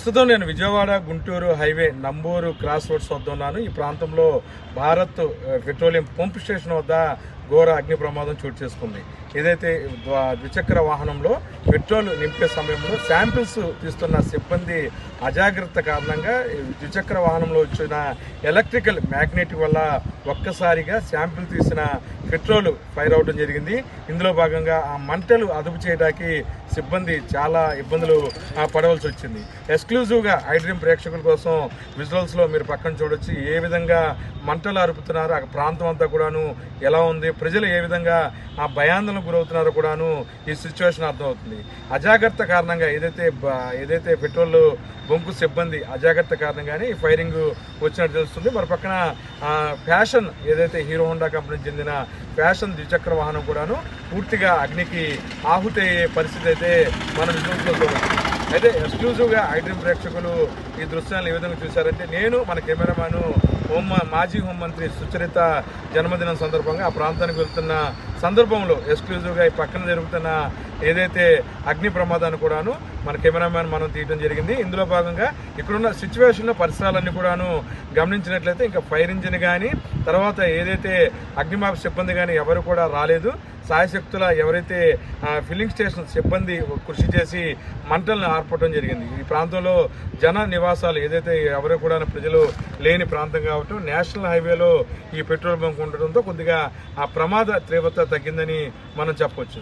ప్రస్తుతం నేను Vijayawada Guntur highway Namburu cross roads వద్ద ఉన్నాను. ఈ ప్రాంతంలో భారత్ పెట్రోలియం పంప్ స్టేషన్ వద్ద ఘోర అగ్ని ప్రమాదం చోటు చేసుకుంది. ఏదైతే ద్విచక్ర వాహనంలో పెట్రోల్ నింపే సమయంలో శాంపిల్స్ తీస్తున్న సిబ్బంది అజాగ్రత్త కారణంగా ద్విచక్ర వాహనంలో వచ్చిన ఎలక్ట్రికల్ మ్యాగ్నెట్ వల్ల ఒక్కసారిగా శాంపిల్ తీసిన పెట్రోల్ ఫైర్ అవడం జరిగింది. ఇందులో భాగంగా ఆ మంటలు అదుపు చేయడానికి సిబ్బంది చాలా ఇబ్బందులు పడవలసి వచ్చింది. ఎక్స్క్లూజివ్గా ఐడ్రీమ్ ప్రేక్షకుల కోసం విజువల్స్లో మీరు పక్కన చూడొచ్చు ఏ విధంగా మంటలు అరుపుతున్నారు, ఆ ప్రాంతం అంతా కూడాను ఎలా ఉంది, ప్రజలు ఏ విధంగా ఆ భయాందోళనకు గురవుతున్నారో కూడాను ఈ సిచ్యువేషన్ అర్థమవుతుంది. అజాగ్రత్త కారణంగా ఏదైతే పెట్రోల్ బొంకు సిబ్బంది అజాగ్రత్త కారణంగానే ఈ ఫైరింగ్ వచ్చినట్టు తెలుస్తుంది. మరి పక్కన ఫ్యాషన్ ఏదైతే హీరో హోండా కంపెనీకి చెందిన ఫ్యాషన్ ద్విచక్ర వాహనం కూడాను పూర్తిగా అగ్నికి ఆహుతి అయ్యే పరిస్థితి అయితే మనం విజువల్స్లో చూడవచ్చు. అయితే ఎక్స్క్లూజివ్గా ఐడ్రీమ్ ప్రేక్షకులు ఈ దృశ్యాలను ఏ విధంగా చూశారంటే, నేను మన కెమెరామ్యాను మాజీ హోంమంత్రి సుచరిత జన్మదినం సందర్భంగా ఆ ప్రాంతానికి వెళ్తున్న సందర్భంలో ఎక్స్క్లూజివ్గా ఈ పక్కన జరుగుతున్న ఏదైతే అగ్ని ప్రమాదాన్ని కూడాను మన కెమెరామ్యాన్ మనం తీయడం జరిగింది. ఇందులో భాగంగా ఇక్కడున్న సిచ్యువేషన్లో పరిసరాలన్నీ కూడాను గమనించినట్లయితే ఇంకా ఫైర్ ఇంజిన్ కానీ తర్వాత ఏదైతే అగ్నిమాపక సిబ్బంది కానీ ఎవరు కూడా రాలేదు. సాయశక్తుల ఎవరైతే ఫిల్లింగ్ స్టేషన్ సిబ్బంది కృషి చేసి మంటలను ఆర్పడం జరిగింది. ఈ ప్రాంతంలో జన నివాసాలు ఏదైతే ఎవరు కూడా ప్రజలు లేని ప్రాంతం కాబట్టి నేషనల్ హైవేలో ఈ పెట్రోల్ బంక్ ఉండడంతో కొద్దిగా ఆ ప్రమాద తీవ్రత తగ్గిందని మనం చెప్పొచ్చు.